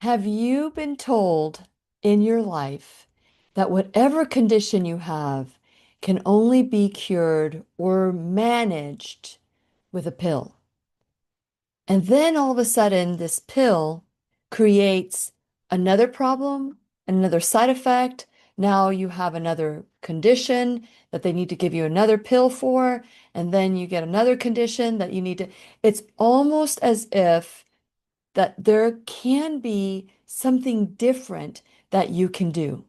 Have you been told in your life that whatever condition you have can only be cured or managed with a pill? And then all of a sudden, this pill creates another problem, another side effect. Now you have another condition that they need to give you another pill for, and then you get another condition that you need to. It's almost as if that there can be something different that you can do.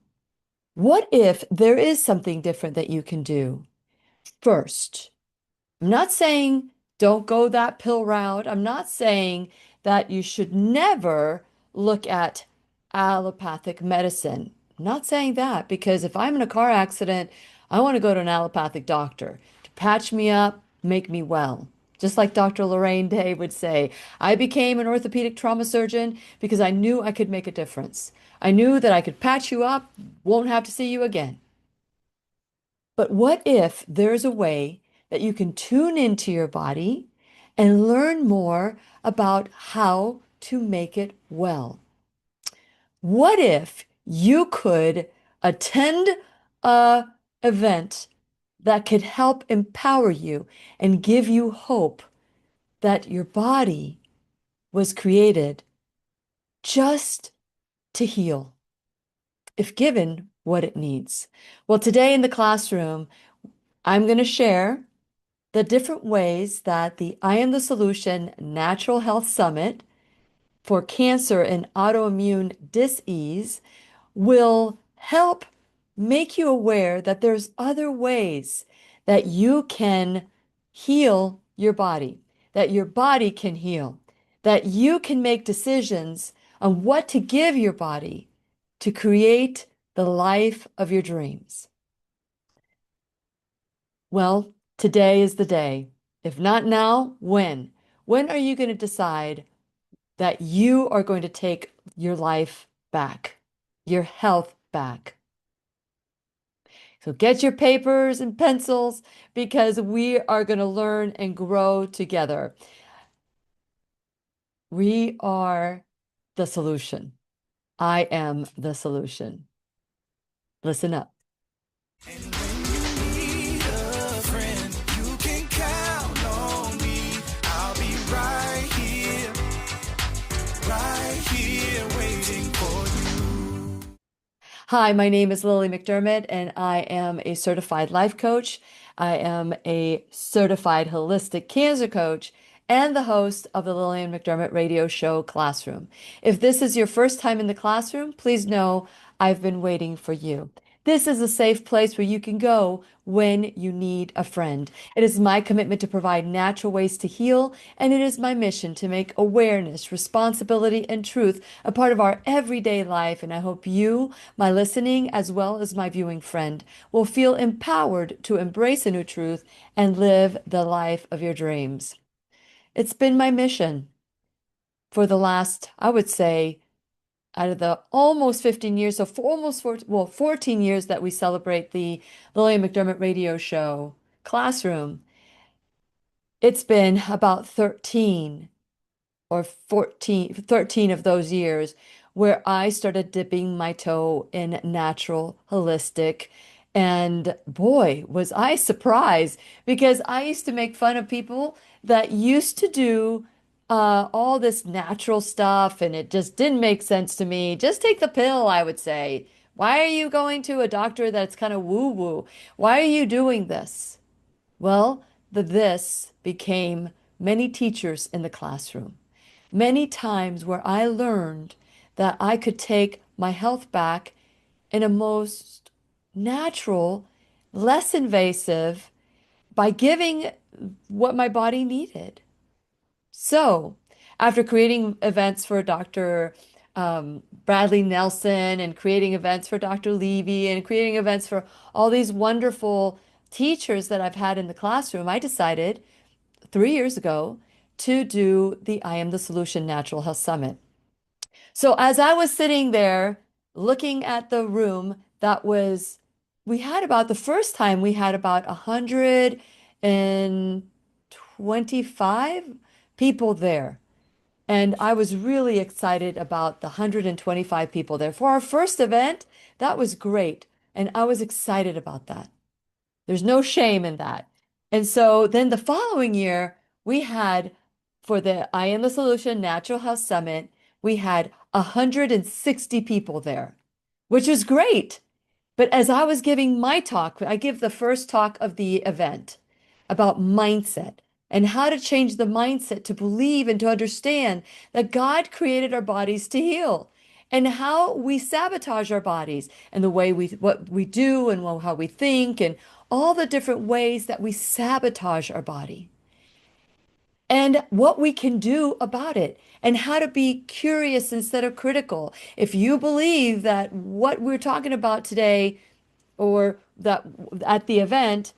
What if there is something different that you can do? First, I'm not saying don't go that pill route. I'm not saying that you should never look at allopathic medicine. I'm not saying that because if I'm in a car accident, I want to go to an allopathic doctor to patch me up, make me well. Just like Dr. Lorraine Day would say, I became an orthopedic trauma surgeon because I knew I could make a difference. I knew that I could patch you up, won't have to see you again. But what if there's a way that you can tune into your body and learn more about how to make it well? What if you could attend a event that could help empower you and give you hope that your body was created just to heal if given what it needs? Well, today in the classroom, I'm going to share the different ways that the I Am the Solution Natural Health Summit for Cancer and Autoimmune Dis-Ease will help make you aware that there's other ways that you can heal your body, that your body can heal, that you can make decisions on what to give your body to create the life of your dreams. Well, today is the day. If not now, when? When are you going to decide that you are going to take your life back, your health back? So get your papers and pencils because we are going to learn and grow together. We are the solution. I am the solution. Listen up. And when you need a friend, you can count on me. I'll be right here waiting for you. Hi, my name is Lillian McDermott, and I am a certified life coach. I am a certified holistic cancer coach and the host of the Lillian McDermott radio show Classroom. If this is your first time in the classroom, please know I've been waiting for you. This is a safe place where you can go when you need a friend. It is my commitment to provide natural ways to heal, and it is my mission to make awareness, responsibility, and truth a part of our everyday life. And I hope you, my listening, as well as my viewing friend, will feel empowered to embrace a new truth and live the life of your dreams. It's been my mission for the last, I would say, out of the almost 15 years, so for almost 14 years that we celebrate the Lillian McDermott radio show Classroom, it's been about 13 or 13 of those years where I started dipping my toe in natural, holistic. And boy, was I surprised because I used to make fun of people that used to do all this natural stuff and it just didn't make sense to me. Just take the pill, I would say. Why are you going to a doctor that's kind of woo-woo? Why are you doing this? Well, the this became many teachers in the classroom. Many times where I learned that I could take my health back in a most natural, less invasive, by giving what my body needed. So, after creating events for Dr. Bradley Nelson and creating events for Dr. Levy and creating events for all these wonderful teachers that I've had in the classroom, I decided 3 years ago to do the I Am the Solution Natural Health Summit. So as I was sitting there looking at the room, we had about the first time we had about 125 people there. And I was really excited about the 125 people there. For our first event, that was great. And I was excited about that. There's no shame in that. And so then the following year, we had for the I Am the Solution Natural Health Summit, we had 160 people there, which was great. But as I was giving my talk, I give the first talk of the event about mindset and how to change the mindset to believe and to understand that God created our bodies to heal and how we sabotage our bodies and the way what we do and how we think and all the different ways that we sabotage our body and what we can do about it and how to be curious instead of critical. If you believe that what we're talking about today or that at the event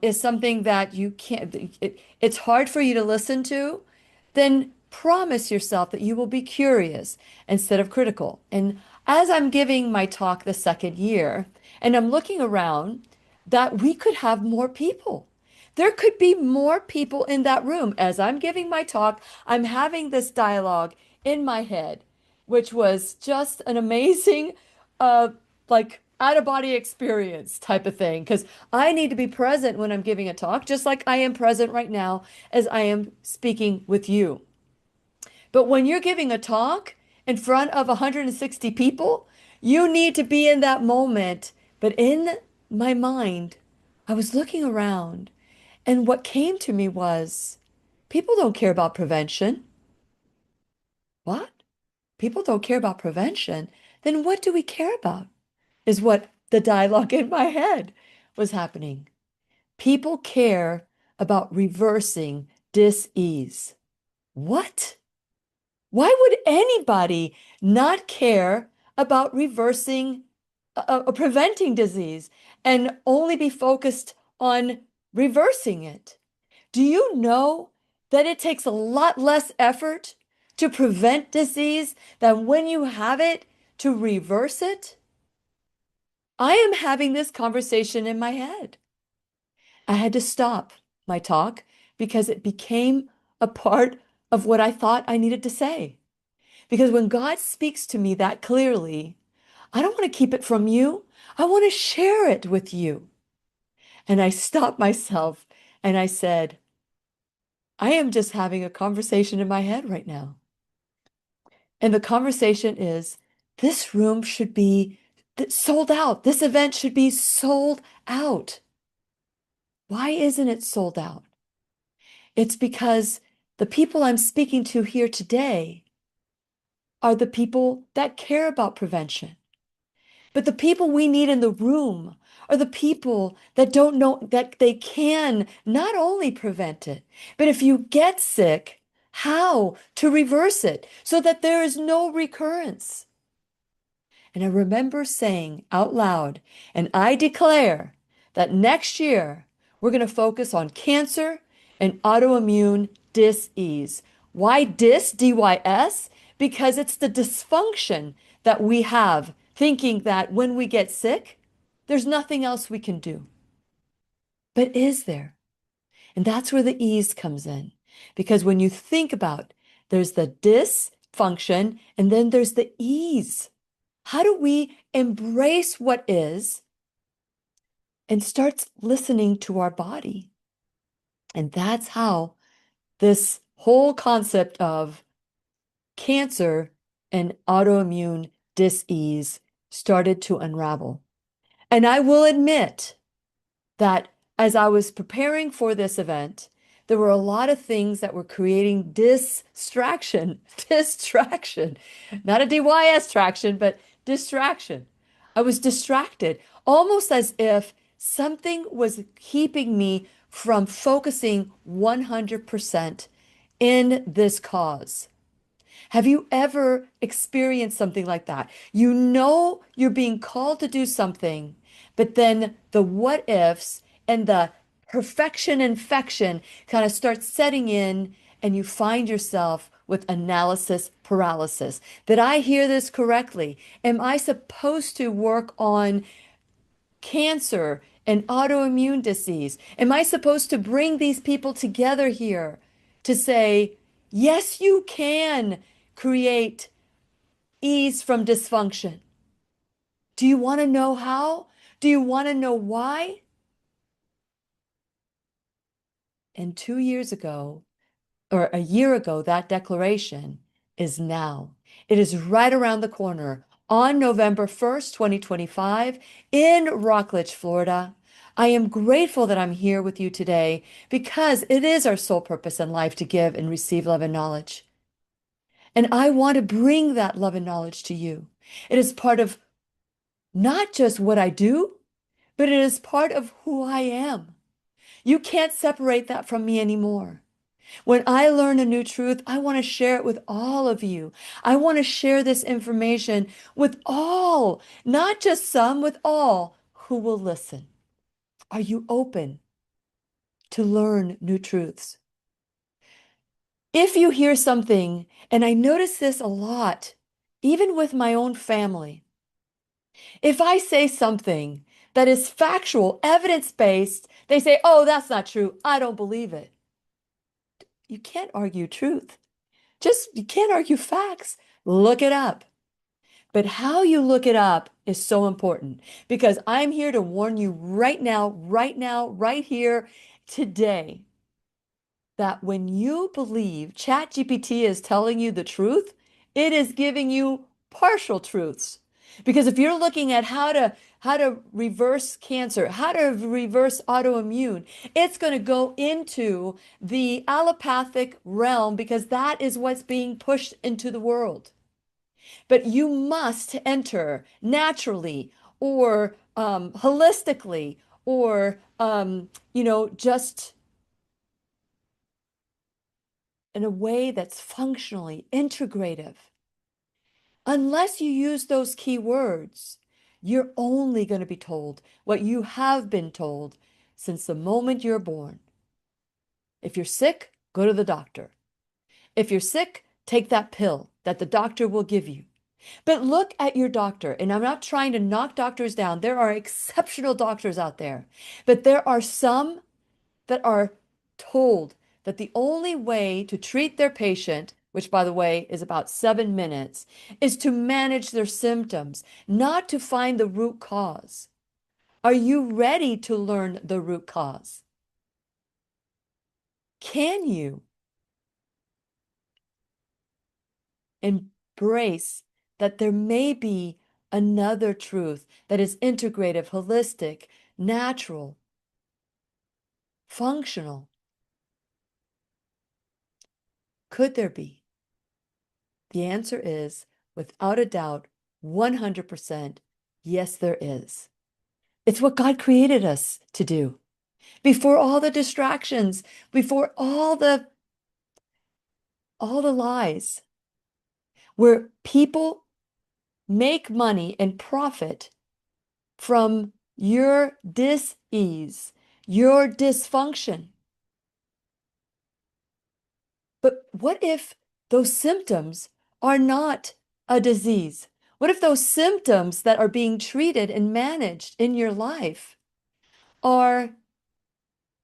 is something that you can't, it's hard for you to listen to, then promise yourself that you will be curious instead of critical. And as I'm giving my talk the second year, and I'm looking around, that we could have more people. There could be more people in that room. As I'm giving my talk, I'm having this dialogue in my head, which was just an amazing, uh, like out of body experience type of thing. Because I need to be present when I'm giving a talk, just like I am present right now as I am speaking with you. But when you're giving a talk in front of 160 people, you need to be in that moment. But in my mind, I was looking around, and what came to me was people don't care about prevention. What? People don't care about prevention? Then what do we care about? Is what the dialogue in my head was happening. People care about reversing dis-ease. What? Why would anybody not care about reversing, preventing disease and only be focused on reversing it? Do you know that it takes a lot less effort to prevent disease than when you have it to reverse it? I am having this conversation in my head. I had to stop my talk because it became a part of what I thought I needed to say. Because when God speaks to me that clearly, I don't want to keep it from you. I want to share it with you. And I stopped myself and I said, I am just having a conversation in my head right now. And the conversation is this room should be sold out. This event should be sold out. Why isn't it sold out? It's because the people I'm speaking to here today are the people that care about prevention. But the people we need in the room are the people that don't know that they can not only prevent it, but if you get sick, how to reverse it so that there is no recurrence. And I remember saying out loud, and I declare that next year we're going to focus on cancer and autoimmune dis-ease. Why dis, D-Y-S? Because it's the dysfunction that we have, thinking that when we get sick, there's nothing else we can do. But is there? And that's where the ease comes in. Because when you think about, there's the dysfunction and then there's the ease. How do we embrace what is and start listening to our body? And that's how this whole concept of cancer and autoimmune dis-ease started to unravel. And I will admit that as I was preparing for this event, there were a lot of things that were creating distraction, not a DYS traction, but distraction. I was distracted, almost as if something was keeping me from focusing 100% in this cause. Have you ever experienced something like that? You know you're being called to do something, but then the what ifs and the perfection infection kind of start setting in, and you find yourself with analysis paralysis. Did I hear this correctly? Am I supposed to work on cancer and autoimmune disease? Am I supposed to bring these people together here to say, Yes, you can create ease from dysfunction. Do you want to know how? Do you want to know why? And 2 years ago, or a year ago, that declaration is now. It is right around the corner on November 1st, 2025, in Rockledge, Florida. I am grateful that I'm here with you today because it is our sole purpose in life to give and receive love and knowledge. And I want to bring that love and knowledge to you. It is part of not just what I do, but it is part of who I am. You can't separate that from me anymore. When I learn a new truth, I want to share it with all of you. I want to share this information with all, not just some, with all who will listen. Are you open to learn new truths? If you hear something, and I notice this a lot, even with my own family, if I say something that is factual, evidence-based, they say, oh, that's not true. I don't believe it. You can't argue truth. You can't argue facts. Look it up. But how you look it up is so important because I'm here to warn you right now, right here, today, that when you believe ChatGPT is telling you the truth, it is giving you partial truths. Because if you're looking at how to reverse cancer, how to reverse autoimmune, it's going to go into the allopathic realm because that is what's being pushed into the world. But you must enter naturally or holistically or just in a way that's functionally integrative. Unless you use those key words, you're only going to be told what you have been told since the moment you're born. If you're sick, go to the doctor. If you're sick, take that pill that the doctor will give you. But look at your doctor, and I'm not trying to knock doctors down. There are exceptional doctors out there, but there are some that are told that the only way to treat their patient, which by the way is about 7 minutes, is to manage their symptoms, not to find the root cause. Are you ready to learn the root cause? Can you embrace that there may be another truth that is integrative, holistic, natural, functional? Could there be? The answer is, without a doubt, 100%, yes, there is. It's what God created us to do. Before all the distractions, before all the lies, where people make money and profit from your dis-ease, your dysfunction. But what if those symptoms are not a disease? What if those symptoms that are being treated and managed in your life are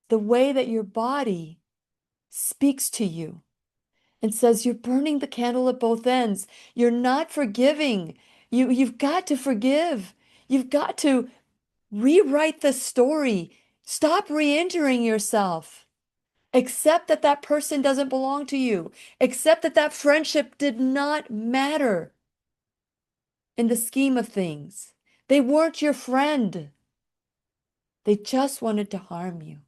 the way that your body speaks to you and says you're burning the candle at both ends? You're not forgiving. You've got to forgive. You've got to rewrite the story. Stop re-injuring yourself. Accept that that person doesn't belong to you. Accept that that friendship did not matter in the scheme of things. They weren't your friend. They just wanted to harm you.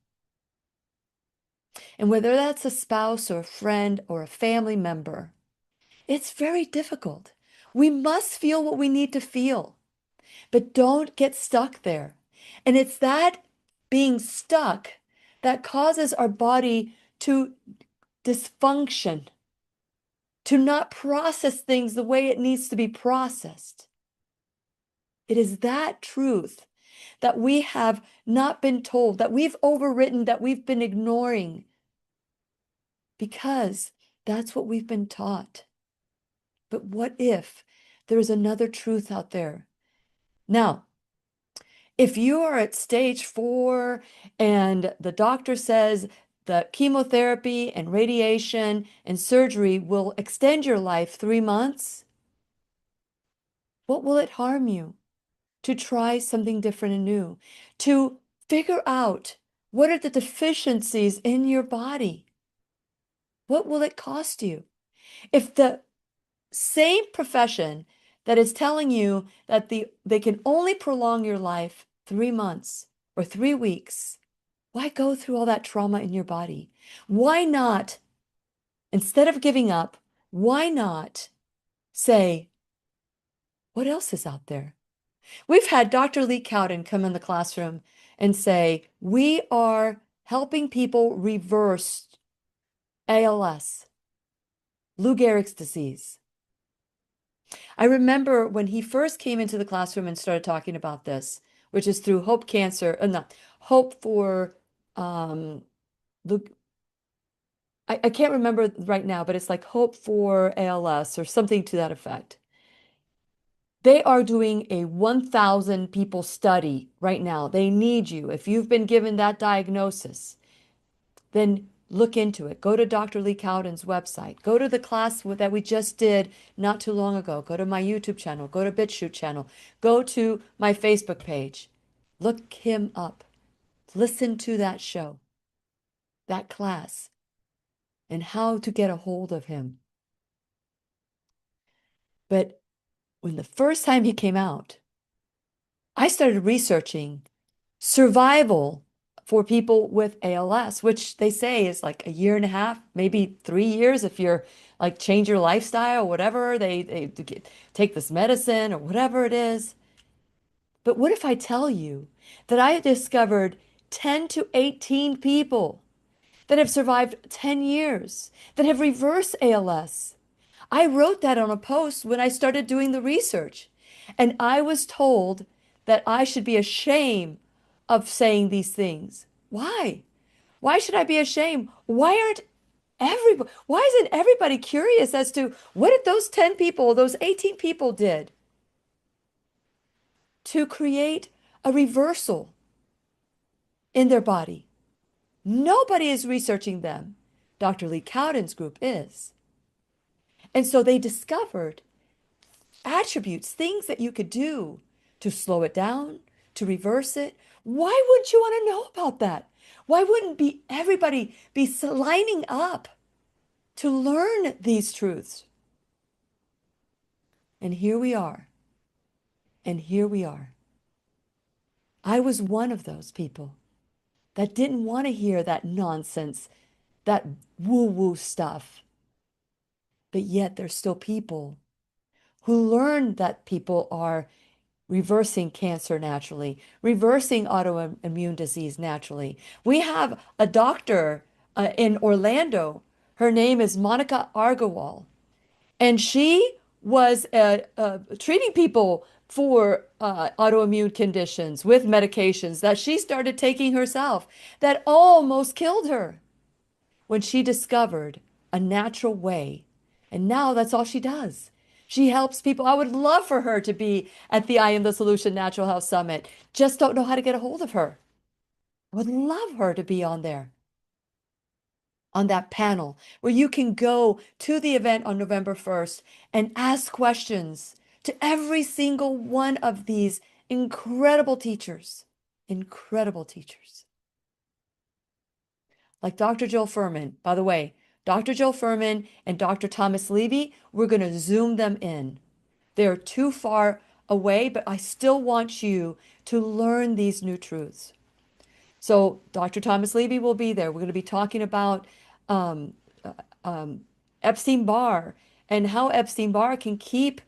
And whether that's a spouse or a friend or a family member, it's very difficult. We must feel what we need to feel, but don't get stuck there. And it's that being stuck that causes our body to dysfunction, to not process things the way it needs to be processed. It is that truth that we have not been told, that we've overwritten, that we've been ignoring, because that's what we've been taught. But what if there's another truth out there? Now, if you are at stage 4 and the doctor says the chemotherapy and radiation and surgery will extend your life 3 months, what will it harm you to try something different and new, to figure out what are the deficiencies in your body? What will it cost you? If the same profession that is telling you that they can only prolong your life 3 months or 3 weeks, why go through all that trauma in your body? Why not, instead of giving up, why not say, what else is out there? We've had Dr. Lee Cowden come in the classroom and say, we are helping people reverse ALS, Lou Gehrig's disease. I remember when he first came into the classroom and started talking about this, which is through Hope Cancer, not Hope for Lou, I can't remember right now, but it's like Hope for ALS or something to that effect. They are doing a 1,000 people study right now. They need you. If you've been given that diagnosis, then look into it. Go to Dr. Lee Cowden's website. Go to the class that we just did not too long ago. Go to my YouTube channel. Go to BitChute channel. Go to my Facebook page. Look him up. Listen to that show, that class, and how to get a hold of him. But when the first time he came out, I started researching survival for people with ALS, which they say is like a year and a half, maybe 3 years if you're like change your lifestyle or whatever, they take this medicine or whatever it is. But what if I tell you that I discovered 10 to 18 people that have survived 10 years, that have reversed ALS? I wrote that on a post when I started doing the research, and I was told that I should be ashamed of saying these things. Why? Why should I be ashamed? Why isn't everybody curious as to what did those 10 people, those 18 people did to create a reversal in their body? Nobody is researching them. Dr. Lee Cowden's group is. And so they discovered attributes, things that you could do to slow it down, to reverse it. Why wouldn't you want to know about that? Why wouldn't everybody be lining up to learn these truths? And here we are. And here we are. I was one of those people that didn't want to hear that nonsense, that woo-woo stuff. But yet there's still people who learn that people are reversing cancer naturally, reversing autoimmune disease naturally. We have a doctor in Orlando. Her name is Monica Argawal, and she was treating people for autoimmune conditions with medications that she started taking herself that almost killed her when she discovered a natural way. And now that's all she does. She helps people. I would love for her to be at the I Am the Solution Natural Health Summit. Just don't know how to get a hold of her. I would love her to be on there, on that panel, where you can go to the event on November 1st and ask questions to every single one of these incredible teachers. Incredible teachers. Like Dr. Joel Fuhrman. By the way, Dr. Joel Fuhrman and Dr. Thomas Levy, we're going to Zoom them in. They're too far away, but I still want you to learn these new truths. So Dr. Thomas Levy will be there. We're going to be talking about Epstein-Barr and how Epstein-Barr can keep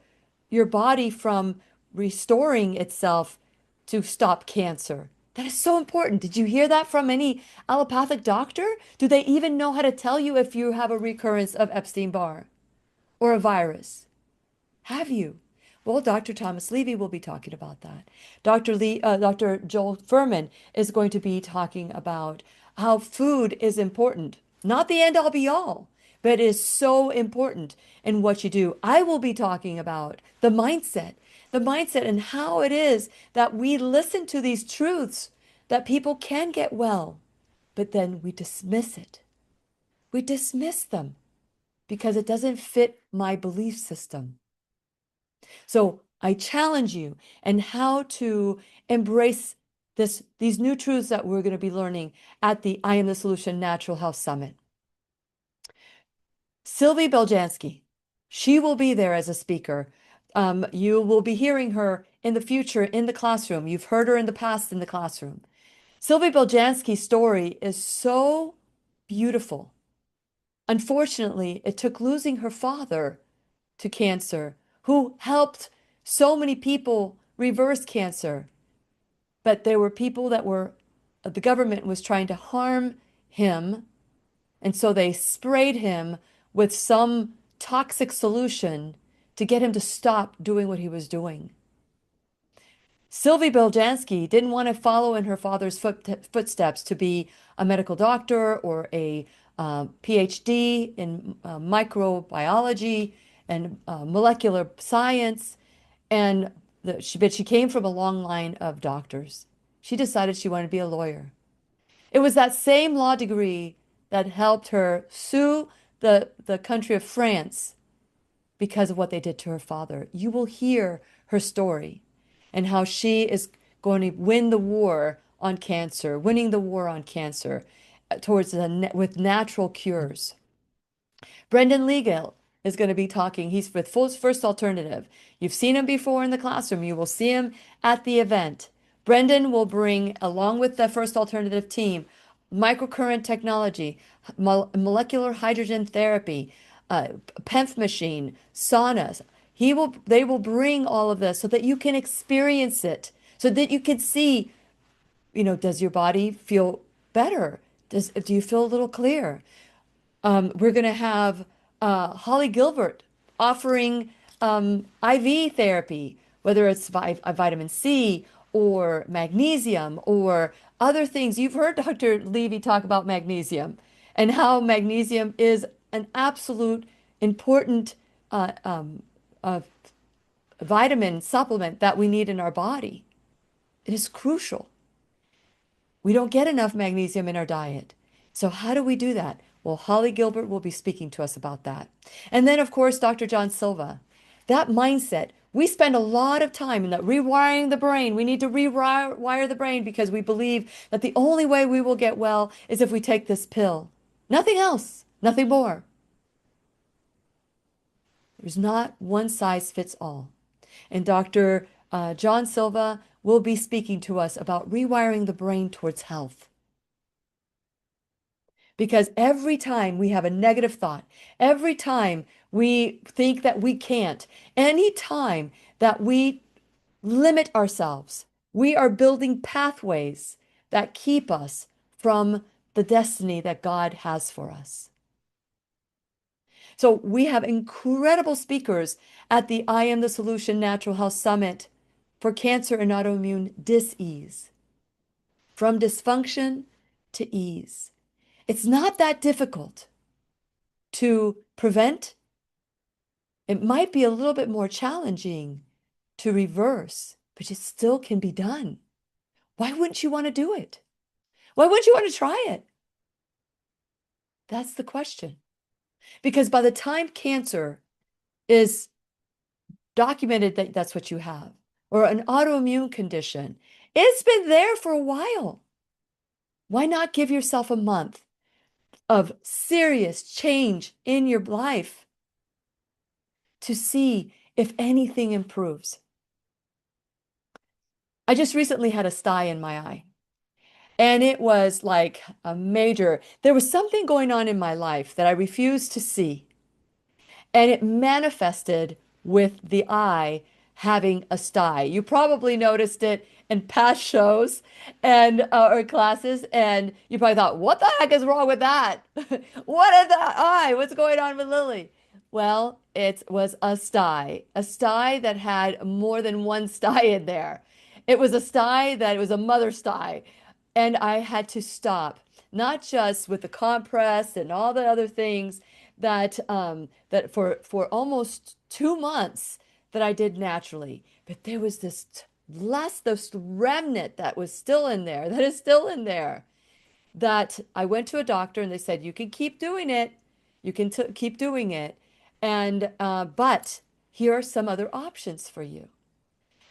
your body from restoring itself to stop cancer. That is so important. Did you hear that from any allopathic doctor? Do they even know how to tell you if you have a recurrence of Epstein-Barr or a virus? Have you? Well, Dr. Thomas Levy will be talking about that. Dr. Joel Fuhrman is going to be talking about how food is important. Not the end all be all, but it is so important in what you do. I will be talking about the mindset and how it is that we listen to these truths that people can get well. but then we dismiss it. We dismiss them because it doesn't fit my belief system. So I challenge you and how to embrace these new truths that we're going to be learning at the I Am the Solution Natural Health Summit. Sylvie Beljanski, she will be there as a speaker. You will be hearing her in the future in the classroom. You've heard her in the past in the classroom. Sylvie Beljanski's story is so beautiful. Unfortunately, it took losing her father to cancer, who helped so many people reverse cancer. But there were people the government was trying to harm him. And so they sprayed him with some toxic solution to get him to stop doing what he was doing. Sylvie Beljanski didn't want to follow in her father's footsteps to be a medical doctor or a PhD in microbiology and molecular science. But she came from a long line of doctors. She decided she wanted to be a lawyer. It was that same law degree that helped her sue the country of France because of what they did to her father. You will hear her story and how she is going to win the war on cancer, winning the war on cancer with natural cures. Brendan Legal is going to be talking. He's with First Alternative. You've seen him before in the classroom. You will see him at the event. Brendan will bring, along with the First Alternative team, microcurrent technology, molecular hydrogen therapy, PEMF machine, saunas. They will bring all of this so that you can experience it, so that you can see, does your body feel better? Do you feel a little clear? We're going to have Holly Gilbert offering IV therapy, whether it's vitamin C or magnesium or other things. You've heard Dr. Levy talk about magnesium and how magnesium is an absolute important vitamin supplement that we need in our body. It is crucial. We don't get enough magnesium in our diet. So how do we do that? Well, Holly Gilbert will be speaking to us about that. And then, of course, Dr. John Silva. That mindset, we spend a lot of time in that rewiring the brain. We need to rewire the brain because we believe that the only way we will get well is if we take this pill. Nothing else, nothing more. There's not one size fits all. And Dr. John Silva will be speaking to us about rewiring the brain towards health. Because every time we have a negative thought, every time we think that we can't, any time that we limit ourselves, we are building pathways that keep us from the destiny that God has for us. So we have incredible speakers at the I Am the Solution Natural Health Summit for Cancer and Autoimmune Dys-Ease. From dysfunction to ease. It's not that difficult to prevent. It might be a little bit more challenging to reverse, but it still can be done. Why wouldn't you want to do it? Why wouldn't you want to try it? That's the question. Because by the time cancer is documented that that's what you have, or an autoimmune condition, it's been there for a while. Why not give yourself a month of serious change in your life to see if anything improves? I just recently had a sty in my eye, and it was like there was something going on in my life that I refused to see. And it manifested with the eye having a sty. You probably noticed it in past shows and or classes, and you probably thought, "What the heck is wrong with that? What is that eye? What's going on with Lily?" Well, it was a sty that had more than one sty in there. It was a sty that was a mother sty, and I had to stop, not just with the compress and all the other things that for almost 2 months that I did naturally. But there was this remnant that was still in there, that is still in there. that I went to a doctor and they said, you can keep doing it. You can keep doing it. And, but here are some other options for you.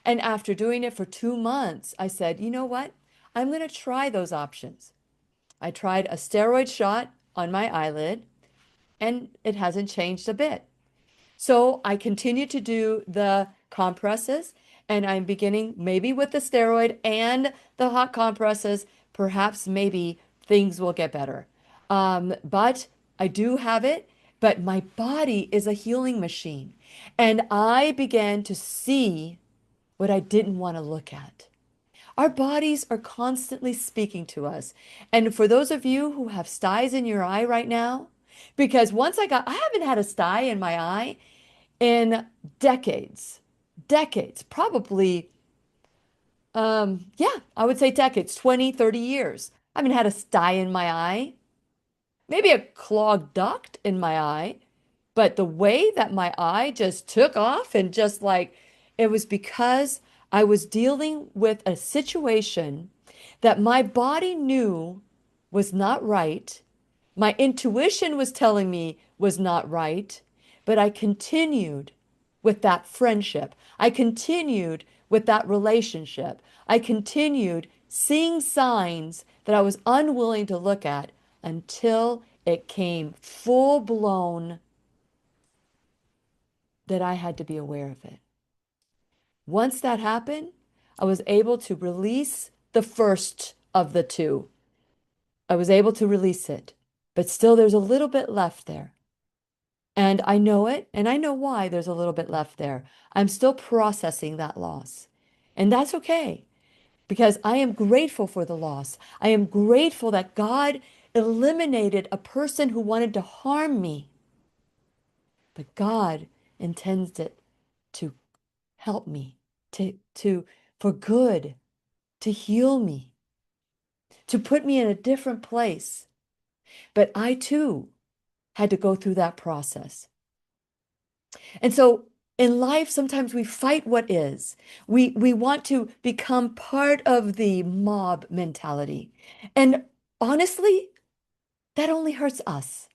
And after doing it for 2 months, I said, you know what? I'm going to try those options. I tried a steroid shot on my eyelid and it hasn't changed a bit. So I continue to do the compresses and I'm beginning maybe with the steroid and the hot compresses. Perhaps maybe things will get better. But I do have it, but my body is a healing machine. And I began to see what I didn't want to look at. Our bodies are constantly speaking to us. And for those of you who have styes in your eye right now, because I haven't had a sty in my eye in decades, decades, probably, yeah, I would say decades, 20, 30 years. I haven't had a sty in my eye, maybe a clogged duct in my eye, but the way that my eye just took off and just like, it was because I was dealing with a situation that my body knew was not right. My intuition was telling me was not right, but I continued with that friendship. I continued with that relationship. I continued seeing signs that I was unwilling to look at until it came full blown that I had to be aware of it. Once that happened, I was able to release the first of the two. I was able to release it, but still there's a little bit left there. And I know it, and I know why there's a little bit left there. I'm still processing that loss. And that's okay, because I am grateful for the loss. I am grateful that God eliminated a person who wanted to harm me. But God intends it to help me, for good, to heal me, to put me in a different place. But I too had to go through that process. And so in life, sometimes we fight what is. We want to become part of the mob mentality. And honestly, that only hurts us.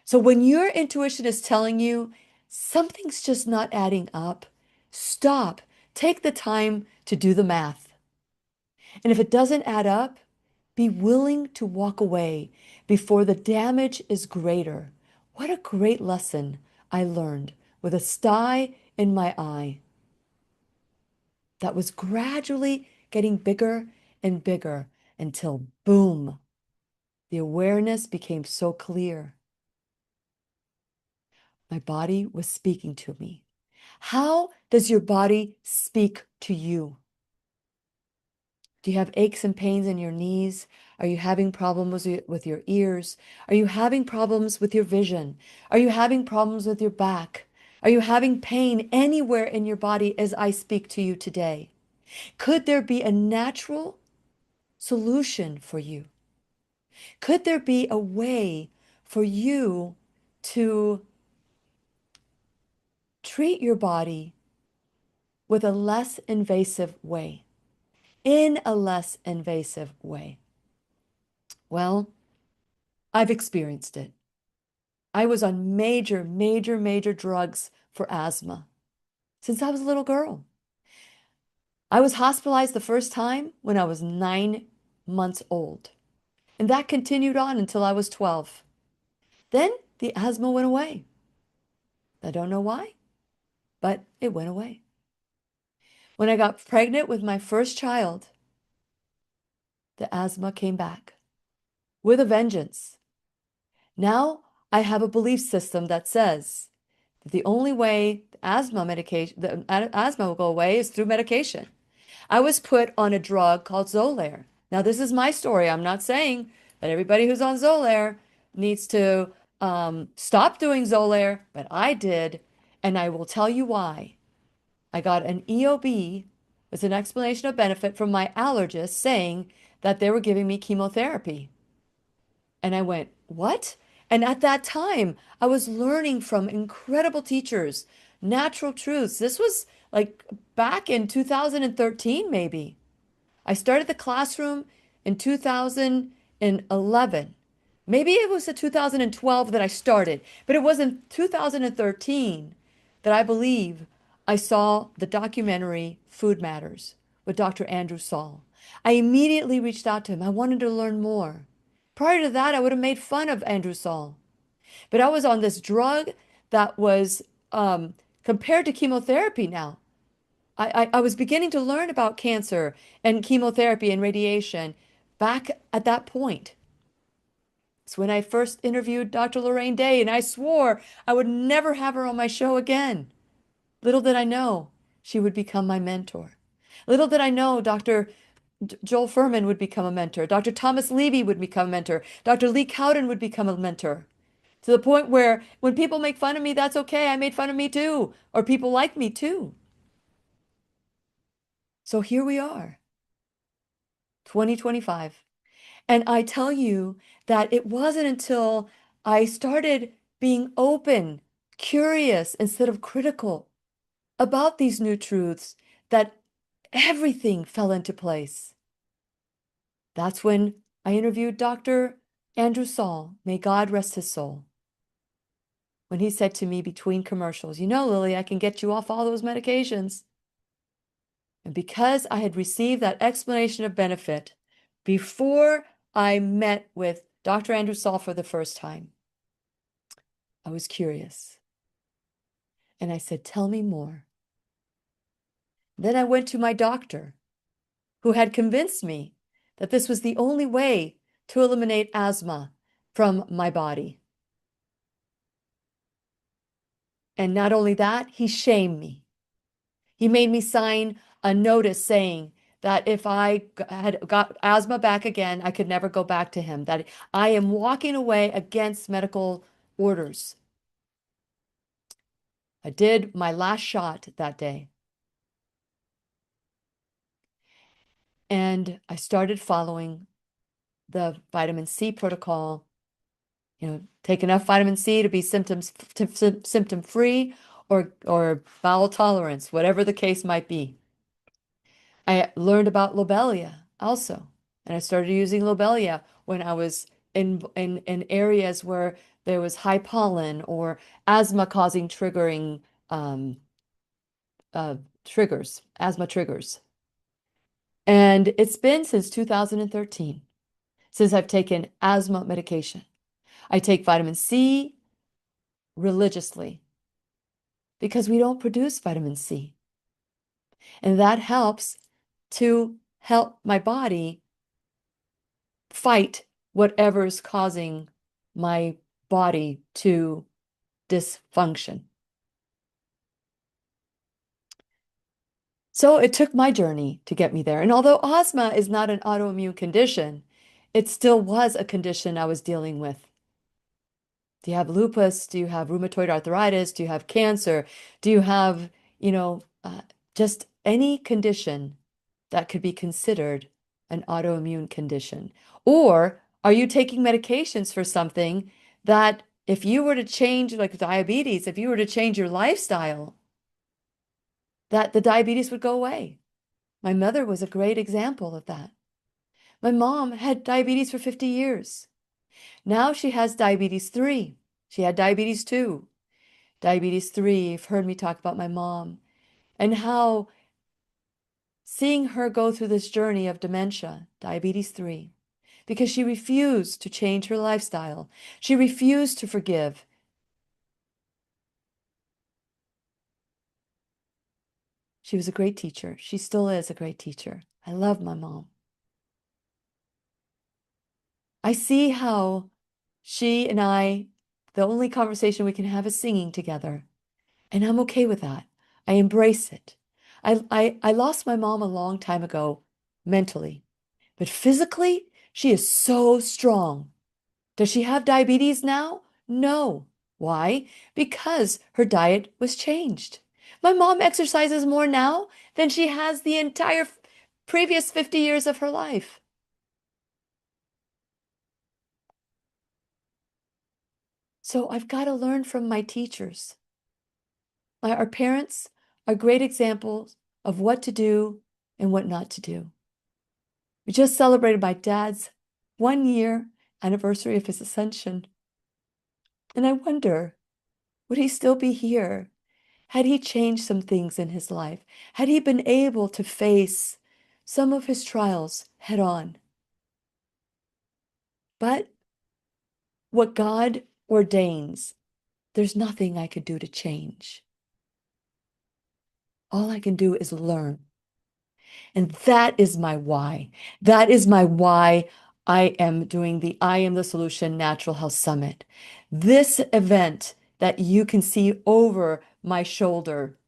So when your intuition is telling you something's just not adding up, stop. Take the time to do the math. And if it doesn't add up, be willing to walk away before the damage is greater. What a great lesson I learned with a sty in my eye that was gradually getting bigger and bigger until boom, the awareness became so clear. My body was speaking to me. How does your body speak to you? Do you have aches and pains in your knees? Are you having problems with your ears? Are you having problems with your vision? Are you having problems with your back? Are you having pain anywhere in your body as I speak to you today? Could there be a natural solution for you? Could there be a way for you to treat your body with a less invasive way? In a less invasive way? Well, I've experienced it. I was on major, major, major drugs for asthma since I was a little girl. I was hospitalized the first time when I was 9 months old, and that continued on until I was 12. Then the asthma went away. I don't know why, but it went away. When I got pregnant with my first child, the asthma came back with a vengeance. Now I have a belief system that says that the only way the asthma will go away is through medication. I was put on a drug called Xolair. Now, this is my story. I'm not saying that everybody who's on Xolair needs to stop doing Xolair, but I did, and I will tell you why. I got an EOB, as an explanation of benefit from my allergist saying that they were giving me chemotherapy. And I went, what? And at that time, I was learning from incredible teachers, natural truths. This was like back in 2013, maybe. I started the classroom in 2000 2011. Maybe it was the 2012 that I started, but it was in 2013 that I believe I saw the documentary Food Matters with Dr. Andrew Saul. I immediately reached out to him. I wanted to learn more. Prior to that, I would have made fun of Andrew Saul. But I was on this drug that was compared to chemotherapy now. I was beginning to learn about cancer and chemotherapy and radiation back at that point. It's when I first interviewed Dr. Lorraine Day, and I swore I would never have her on my show again. Little did I know she would become my mentor. Little did I know Dr. Joel Furman would become a mentor. Dr. Thomas Levy would become a mentor. Dr. Lee Cowden would become a mentor. To the point where when people make fun of me, that's okay. I made fun of me too. Or people like me too. So here we are, 2025. And I tell you that it wasn't until I started being open, curious, instead of critical about these new truths that everything fell into place. That's when I interviewed Dr. Andrew Saul, may God rest his soul, when he said to me between commercials, Lily, I can get you off all those medications. And because I had received that explanation of benefit before I met with Dr. Andrew Saul for the first time, I was curious. And I said, tell me more. Then I went to my doctor, who had convinced me that this was the only way to eliminate asthma from my body. And not only that, he shamed me. He made me sign a notice saying that if I had got asthma back again, I could never go back to him, that I am walking away against medical orders. I did my last shot that day. And I started following the vitamin C protocol, take enough vitamin C to be symptom free or bowel tolerance, whatever the case might be. I learned about lobelia also, and I started using lobelia when I was in areas where there was high pollen or asthma causing triggering asthma triggers. And it's been since 2013 since I've taken asthma medication. I take vitamin C religiously because we don't produce vitamin C. And that helps to help my body fight whatever is causing my body to dysfunction. So it took my journey to get me there. And although asthma is not an autoimmune condition, it still was a condition I was dealing with. Do you have lupus? Do you have rheumatoid arthritis? Do you have cancer? Do you have, just any condition that could be considered an autoimmune condition? Or are you taking medications for something that if you were to change, like diabetes, if you were to change your lifestyle, that the diabetes would go away? My mother was a great example of that. My mom had diabetes for 50 years. Now she has diabetes 3. She had diabetes 2. Diabetes 3, you've heard me talk about my mom and how seeing her go through this journey of dementia, diabetes 3, because she refused to change her lifestyle. She refused to forgive. She was a great teacher. She still is a great teacher. I love my mom. I see how she and I, the only conversation we can have is singing together. And I'm okay with that. I embrace it. I lost my mom a long time ago, mentally. But physically, she is so strong. Does she have diabetes now? No. Why? Because her diet was changed. My mom exercises more now than she has the entire previous 50 years of her life. So I've got to learn from my teachers. Our parents are great examples of what to do and what not to do. We just celebrated my dad's 1 year anniversary of his ascension. And I wonder, would he still be here? Had he changed some things in his life? Had he been able to face some of his trials head on? But what God ordains, there's nothing I could do to change. All I can do is learn. And that is my why. That is my why I am doing the I Am the Solution Natural Health Summit. This event that you can see over my shoulder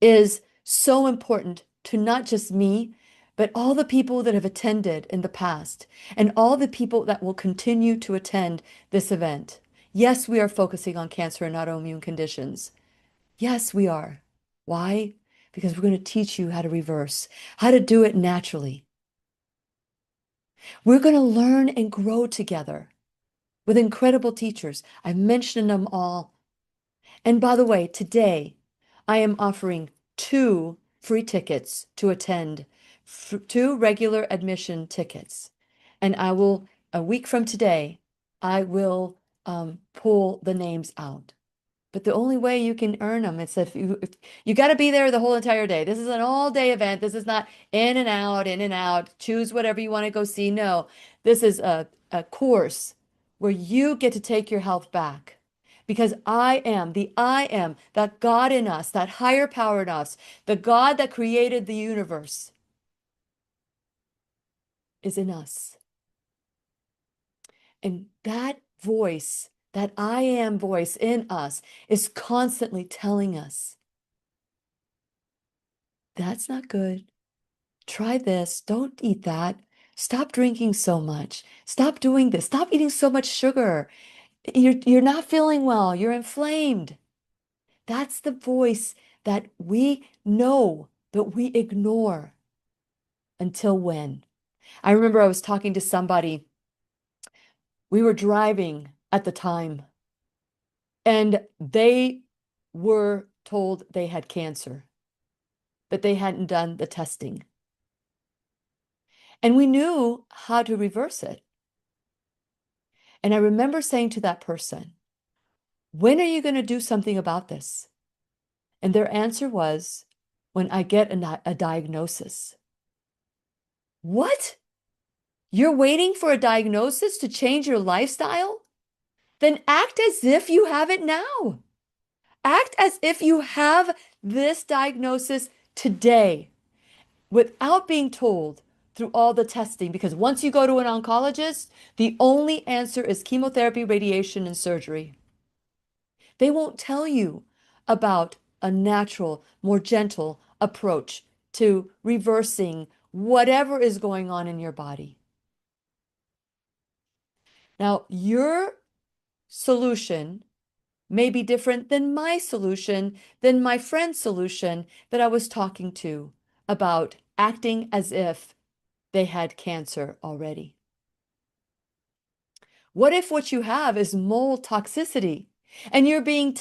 is so important to not just me, but all the people that have attended in the past and all the people that will continue to attend this event. Yes, we are focusing on cancer and autoimmune conditions. Yes, we are. Why? Because we're going to teach you how to reverse, how to do it naturally. We're going to learn and grow together with incredible teachers. I've mentioned them all. And by the way, today I am offering 2 free tickets to attend, 2 regular admission tickets. And I will, a week from today, I will pull the names out. But the only way you can earn them is if you got to be there the whole entire day. This is an all-day event. This is not in and out, in and out. Choose whatever you want to go see. No, this is a course where you get to take your health back. Because I am, that God in us, that higher power in us, the God that created the universe is in us. And that voice, that I am voice in us, is constantly telling us, that's not good. Try this. Don't eat that. Stop drinking so much. Stop doing this. Stop eating so much sugar. You're not feeling well. You're inflamed. That's the voice that we know, but we ignore. Until when? I remember I was talking to somebody. We were driving at the time, and they were told they had cancer, but they hadn't done the testing. And we knew how to reverse it. And I remember saying to that person, when are you going to do something about this? And their answer was, when I get a diagnosis. What? You're waiting for a diagnosis to change your lifestyle? Then act as if you have it now. Act as if you have this diagnosis today without being told through all the testing. Because once you go to an oncologist, the only answer is chemotherapy, radiation, and surgery. They won't tell you about a natural, more gentle approach to reversing whatever is going on in your body. Now, your solution may be different than my solution, than my friend's solution that I was talking to about acting as if they had cancer already. What if what you have is mold toxicity and you're being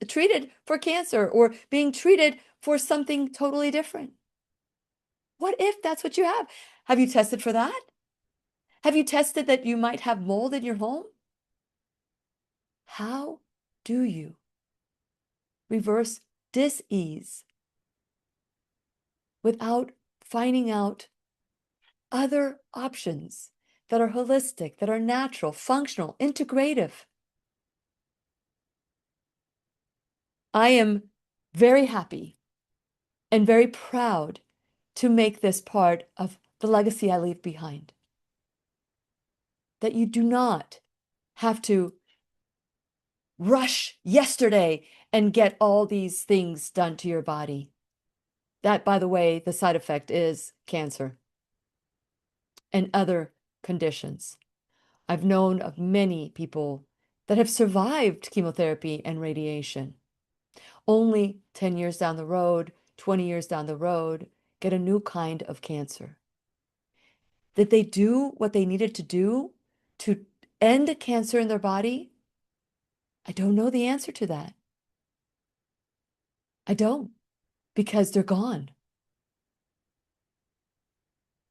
treated for cancer or being treated for something totally different? What if that's what you have? Have you tested for that? Have you tested that you might have mold in your home? How do you reverse dis-ease without finding out other options that are holistic, that are natural, functional, integrative? I am very happy and very proud to make this part of the legacy I leave behind. That you do not have to rush yesterday and get all these things done to your body. That, by the way, the side effect is cancer and other conditions. I've known of many people that have survived chemotherapy and radiation. Only 10 years down the road, 20 years down the road, get a new kind of cancer. Did they do what they needed to do to end cancer in their body? I don't know the answer to that. I don't, because they're gone.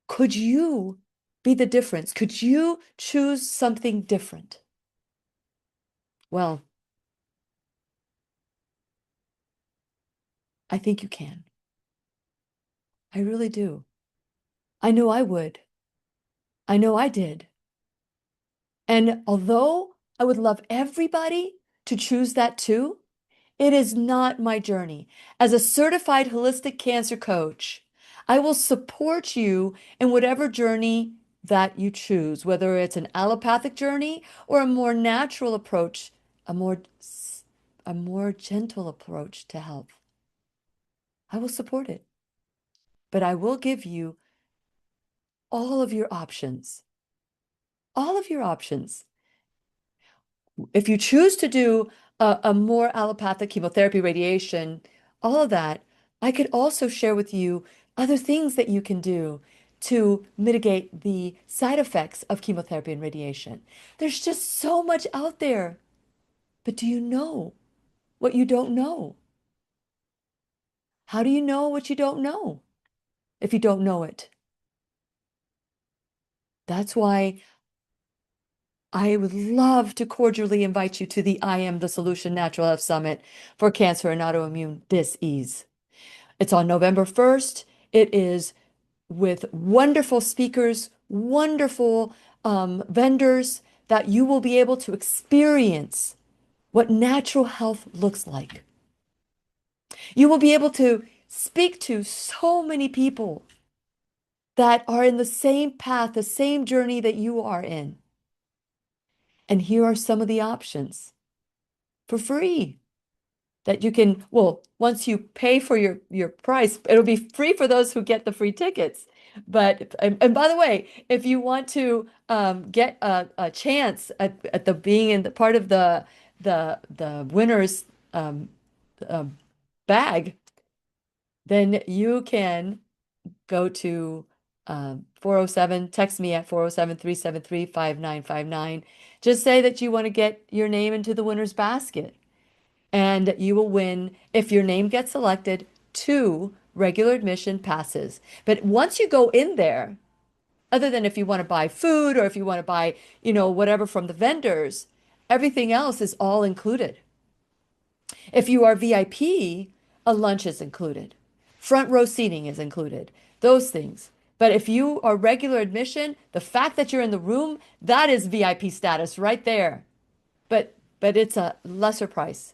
Could you be the difference? Could you choose something different? Well, I think you can. I really do. I know I would. I know I did. And although I would love everybody to choose that too, it is not my journey. As a certified holistic cancer coach, I will support you in whatever journey that you choose, whether it's an allopathic journey or a more natural approach, a more a more gentle approach to health. I will support it, but I will give you all of your options. All of your options. If you choose to do a more allopathic chemotherapy, radiation, all of that, I could also share with you other things that you can do to mitigate the side effects of chemotherapy and radiation. There's just so much out there. But do you know what you don't know? How do you know what you don't know if you don't know it? That's why I would love to cordially invite you to the I Am the Solution Natural Health Summit for Cancer and Autoimmune Dis-Ease. It's on November 1st. It is with wonderful speakers, wonderful vendors that you will be able to experience what natural health looks like. You will be able to speak to so many people that are in the same path, the same journey that you are in. And here are some of the options for free that you can, well, once you pay for your price, it'll be free for those who get the free tickets. But and by the way, if you want to get a chance at the being in the part of the winner's um, bag, then you can go to 407, text me at 407-373-5959. Just say that you want to get your name into the winner's basket. And you will win, if your name gets selected, 2 regular admission passes. But once you go in there, other than if you want to buy food or if you want to buy, whatever from the vendors, everything else is all included. If you are VIP, a lunch is included. Front row seating is included. Those things. But if you are regular admission, the fact that you're in the room, that is VIP status right there. But it's a lesser price.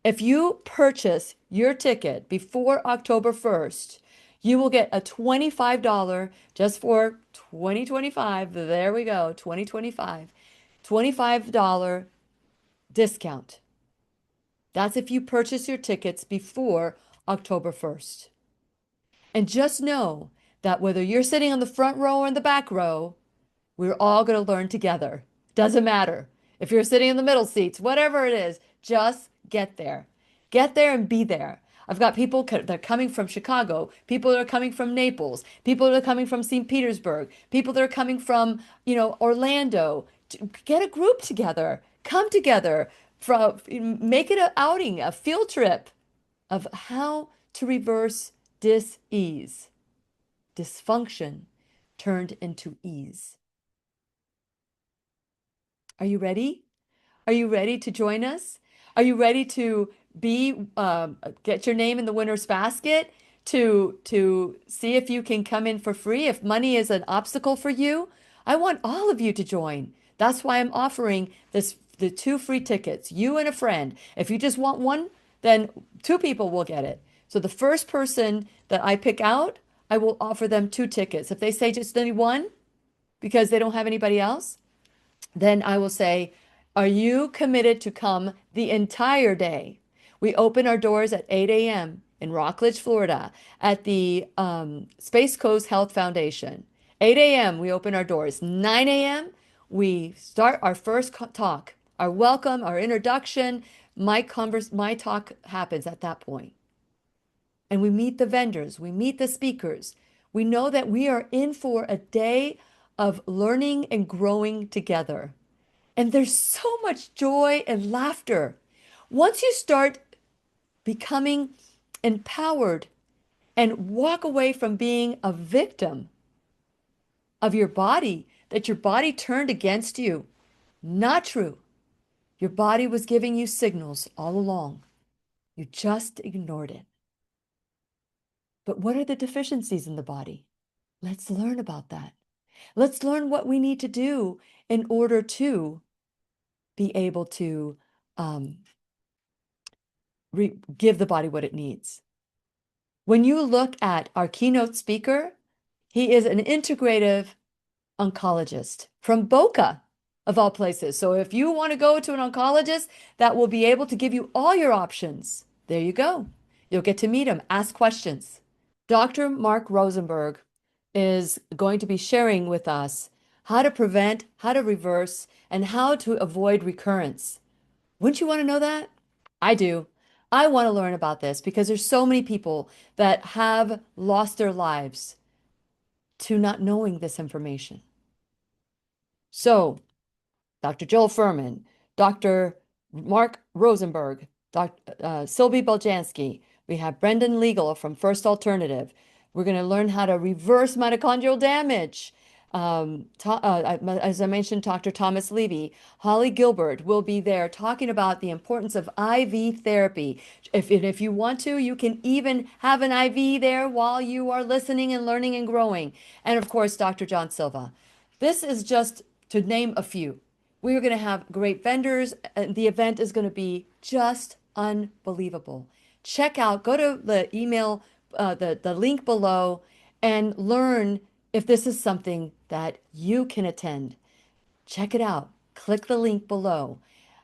If you purchase your ticket before October 1st, you will get a $25 just for 2025. There we go, 2025. $25 discount. That's if you purchase your tickets before October 1st. And just know that whether you're sitting on the front row or in the back row, we're all going to learn together. Doesn't matter. If you're sitting in the middle seats, whatever it is, just get there. Get there and be there. I've got people that are coming from Chicago, people that are coming from Naples, people that are coming from St. Petersburg, people that are coming from, Orlando. Get a group together. Come together. Make it an outing, a field trip of how to reverse dis-ease, dysfunction turned into ease. Are you ready? Are you ready to join us? Are you ready to be get your name in the winner's basket to see if you can come in for free? If money is an obstacle for you, I want all of you to join. That's why I'm offering the 2 free tickets, you and a friend. If you just want one, then 2 people will get it. So the first person that I pick out, I will offer them 2 tickets. If they say just only one because they don't have anybody else, then I will say, are you committed to come the entire day? We open our doors at 8 a.m. in Rockledge, Florida, at the Space Coast Health Foundation. 8 a.m. we open our doors. 9 a.m. we start our first talk, our welcome, our introduction. My talk happens at that point. And we meet the vendors, we meet the speakers. We know that we are in for a day of learning and growing together. And there's so much joy and laughter. Once you start becoming empowered and walk away from being a victim, of your body, that your body turned against you. Not true. Your body was giving you signals all along. You just ignored it. But what are the deficiencies in the body? Let's learn about that. Let's learn what we need to do in order to be able to um, give the body what it needs. When you look at our keynote speaker, he is an integrative oncologist from Boca, of all places. So if you want to go to an oncologist that will be able to give you all your options, there you go. You'll get to meet him, ask questions. Dr. Mark Rosenberg is going to be sharing with us how to prevent, how to reverse, and how to avoid recurrence. Wouldn't you want to know that? I do. I want to learn about this because there's so many people that have lost their lives to not knowing this information. So, Dr. Joel Furman, Dr. Mark Rosenberg, Dr. Sylvie Beljanski. We have Brendan Legal from First Alternative. We're going to learn how to reverse mitochondrial damage. As I mentioned, Dr. Thomas Levy, Holly Gilbert will be there talking about the importance of IV therapy. If you want to, you can even have an IV there while you are listening and learning and growing. And of course, Dr. John Silva. This is just to name a few. We are going to have great vendors. The event is going to be just unbelievable. Check out, go to the email, the link below, and learn if this is something that you can attend. Check it out. Click the link below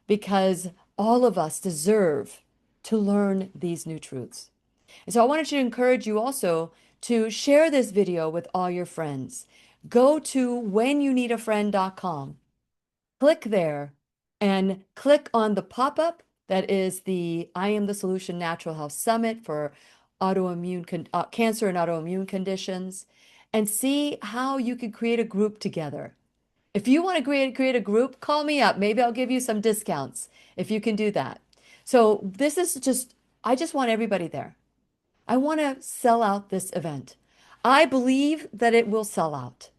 because all of us deserve to learn these new truths. And so I wanted to encourage you also to share this video with all your friends. Go to whenyouneedafriend.com. Click there and click on the pop-up that is the I Am the Solution Natural Health Summit for cancer and autoimmune conditions, and see how you can create a group together. If you want to create a group, call me up. Maybe I'll give you some discounts if you can do that. So this is I just want everybody there. I want to sell out this event. I believe that it will sell out.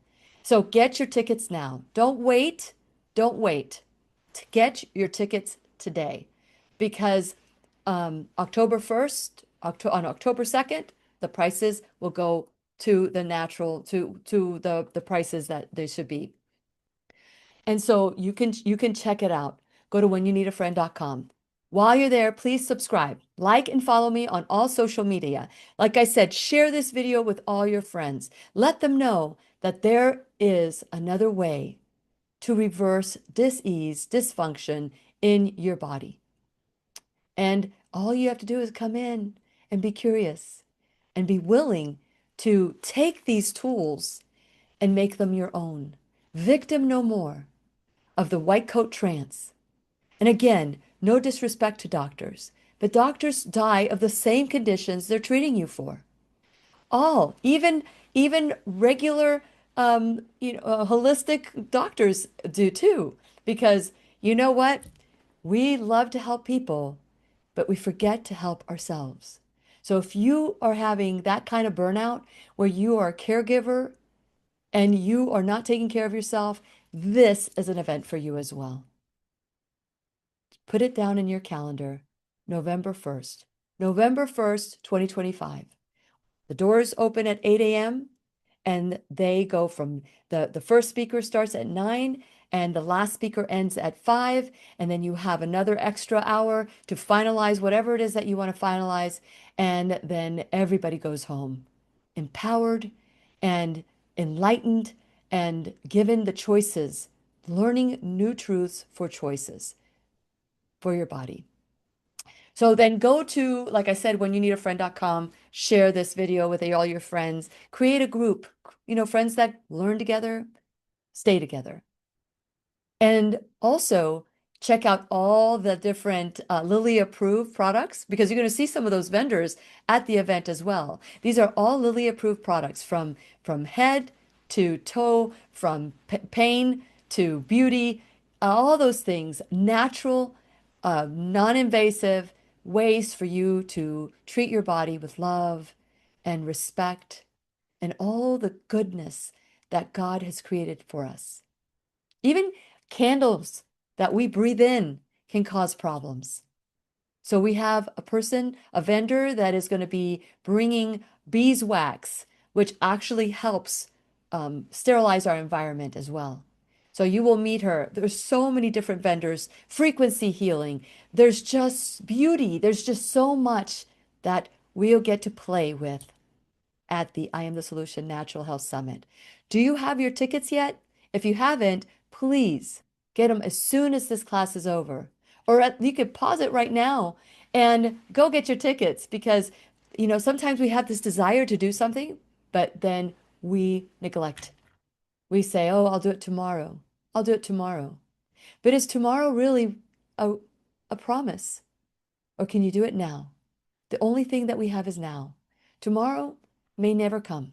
So get your tickets now. Don't wait. Don't wait to get your tickets today because October 1st, on October 2nd, the prices will go to the natural, to the prices that they should be. And so you can check it out. Go to whenyouneedafriend.com. While you're there, please subscribe, like, and follow me on all social media. Like I said, share this video with all your friends. Let them know that there is another way to reverse dis-ease, dysfunction in your body. And all you have to do is come in and be curious and be willing to take these tools and make them your own. Victim no more of the white coat trance. And again, no disrespect to doctors, but doctors die of the same conditions they're treating you for. All, even regular, holistic doctors do too, because you know what? We love to help people, but we forget to help ourselves. So if you are having that kind of burnout where you are a caregiver and you are not taking care of yourself, this is an event for you as well. Put it down in your calendar, November 1st. November 1st, 2025. The doors open at 8 a.m. and they go from the first speaker starts at 9 and the last speaker ends at 5. And then you have another extra hour to finalize whatever it is that you want to finalize. And then everybody goes home empowered and enlightened and given the choices, learning new truths for choices for your body. So then go to, like I said, whenyouneedafriend.com, share this video with all your friends, create a group, friends that learn together, stay together. And also check out all the different Lilly approved products because you're going to see some of those vendors at the event as well. These are all Lilly approved products from head to toe, from pain to beauty, all those things, natural, non-invasive ways for you to treat your body with love and respect and all the goodness that God has created for us. Even candles that we breathe in can cause problems. So we have a vendor that is going to be bringing beeswax, which actually helps sterilize our environment as well. So you will meet her. There's so many different vendors, frequency healing. There's just beauty. There's just so much that we'll get to play with at the I Am the Solution Natural Health Summit. Do you have your tickets yet? If you haven't, please get them as soon as this class is over. Or you could pause it right now and go get your tickets because, sometimes we have this desire to do something, but then we neglect. We say, oh, I'll do it tomorrow. I'll do it tomorrow. But is tomorrow really a, a promise? Or can you do it now? The only thing that we have is now. Tomorrow may never come.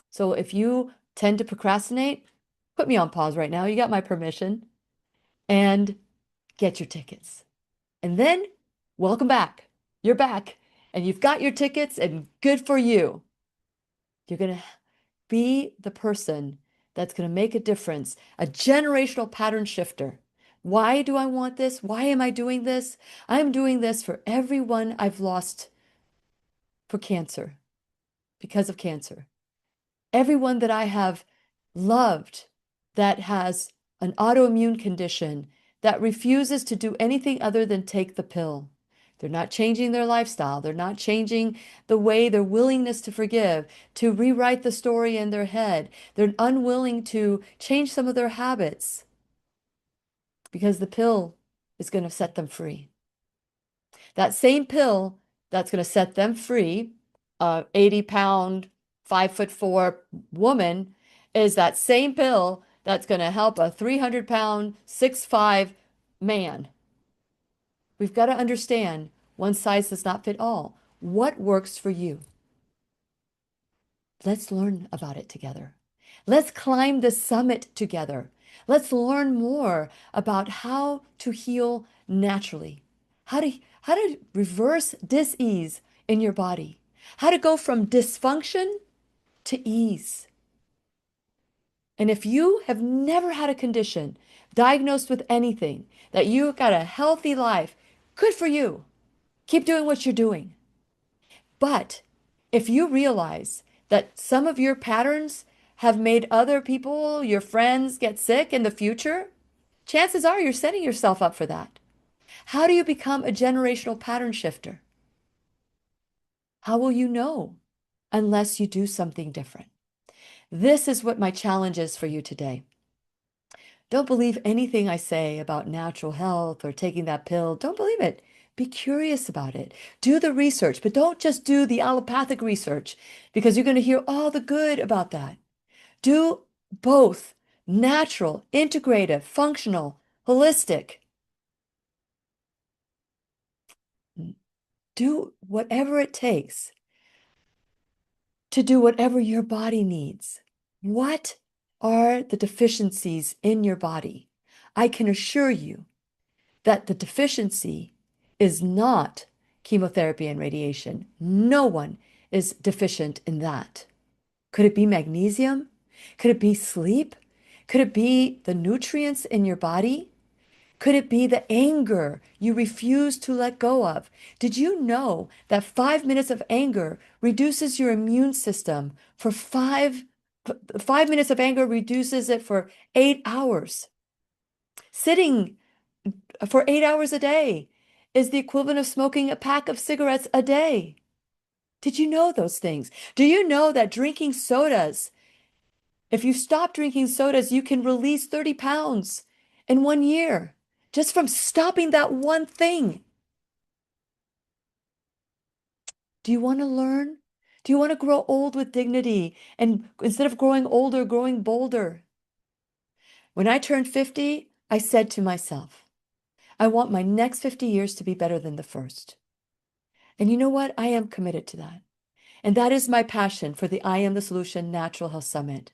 So if you tend to procrastinate, put me on pause right now. You got my permission. And get your tickets. And then welcome back. You're back. And you've got your tickets, and good for you. You're going to be the person that's going to make a difference, a generational pattern shifter. Why do I want this? Why am I doing this? I'm doing this for everyone I've lost for cancer, because of cancer. Everyone that I have loved that has an autoimmune condition that refuses to do anything other than take the pill. They're not changing their lifestyle. They're not changing the way, their willingness to forgive, to rewrite the story in their head. They're unwilling to change some of their habits because the pill is going to set them free. That same pill that's going to set them free, 80-pound, 5'4" woman, is that same pill that's going to help a 300-pound, 6'5" man. We've got to understand one size does not fit all. What works for you? Let's learn about it together. Let's climb the summit together. Let's learn more about how to heal naturally, how to reverse dis-ease in your body, how to go from dysfunction to ease. And if you have never had a condition diagnosed with anything, that you got a healthy life, good for you. Keep doing what you're doing. But if you realize that some of your patterns have made other people, your friends, get sick in the future, chances are you're setting yourself up for that. How do you become a generational pattern shifter? How will you know unless you do something different? This is what my challenge is for you today. Don't believe anything I say about natural health or taking that pill. Don't believe it. Be curious about it. Do the research, but don't just do the allopathic research because you're going to hear all the good about that. Do both natural, integrative, functional, holistic. Do whatever it takes to do whatever your body needs. What are the deficiencies in your body? I can assure you that the deficiency is not chemotherapy and radiation. No one is deficient in that. Could it be magnesium? Could it be sleep? Could it be the nutrients in your body? Could it be the anger you refuse to let go of? Did you know that 5 minutes of anger reduces your immune system for 5 minutes of anger reduces it for 8 hours? Sitting for 8 hours a day is the equivalent of smoking a pack of cigarettes a day. Did you know those things? Do you know that drinking sodas, if you stop drinking sodas, you can release 30 pounds in 1 year just from stopping that one thing? Do you want to learn? Do you want to grow old with dignity and instead of growing older, growing bolder? When I turned 50, I said to myself, I want my next 50 years to be better than the first. And you know what? I am committed to that. And that is my passion for the I Am the Solution Natural Health Summit.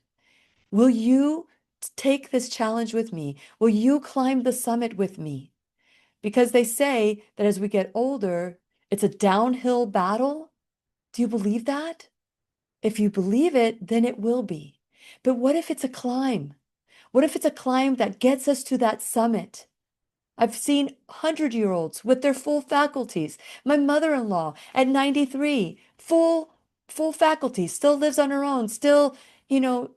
Will you take this challenge with me? Will you climb the summit with me? Because they say that as we get older, it's a downhill battle. Do you believe that? If you believe it, then it will be. But what if it's a climb? What if it's a climb that gets us to that summit? I've seen 100-year-olds with their full faculties. My mother-in-law at 93, full faculty, still lives on her own, still,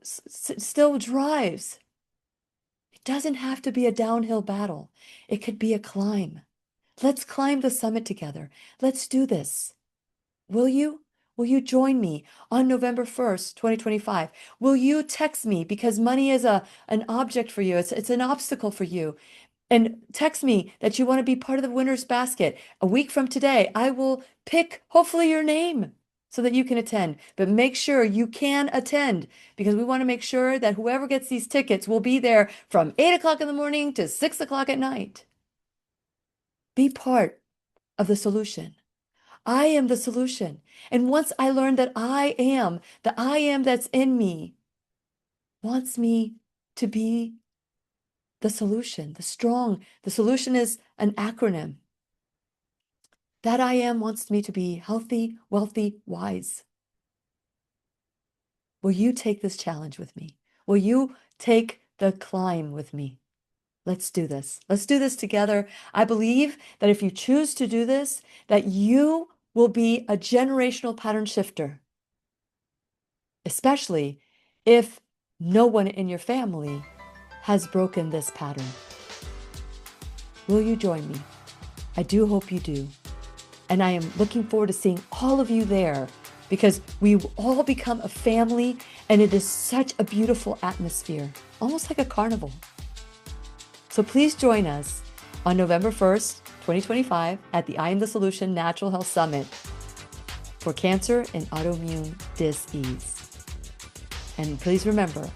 still drives. It doesn't have to be a downhill battle. It could be a climb. Let's climb the summit together. Let's do this. Will you? Will you join me on November 1st, 2025? Will you text me because money is an object for you? It's an obstacle for you. And text me that you want to be part of the winner's basket. A week from today, I will pick hopefully your name so that you can attend. But make sure you can attend because we want to make sure that whoever gets these tickets will be there from 8 o'clock in the morning to 6 o'clock at night. Be part of the solution. I am the solution. And once I learn that I am, the I am that's in me wants me to be the solution, the solution is an acronym. That I am wants me to be healthy, wealthy, wise. Will you take this challenge with me? Will you take the climb with me? Let's do this. Let's do this together. I believe that if you choose to do this, that you will be a generational pattern shifter, especially if no one in your family has broken this pattern. Will you join me? I do hope you do. And I am looking forward to seeing all of you there because we will all become a family and it is such a beautiful atmosphere, almost like a carnival. So please join us on November 1st, 2025 at the I Am the Solution Natural Health Summit for Cancer and Autoimmune Dys-Ease. And please remember,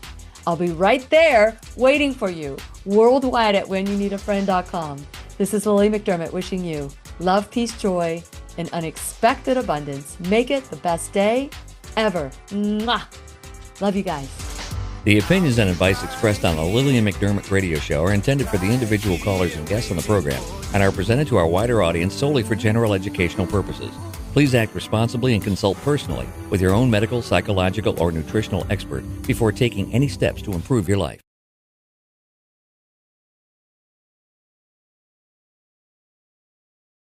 I'll be right there waiting for you worldwide at whenyouneedafriend.com. This is Lillian McDermott wishing you love, peace, joy, and unexpected abundance. Make it the best day ever. Mwah! Love you guys. The opinions and advice expressed on the Lillian McDermott radio show are intended for the individual callers and guests on the program and are presented to our wider audience solely for general educational purposes. Please act responsibly and consult personally with your own medical, psychological, or nutritional expert before taking any steps to improve your life.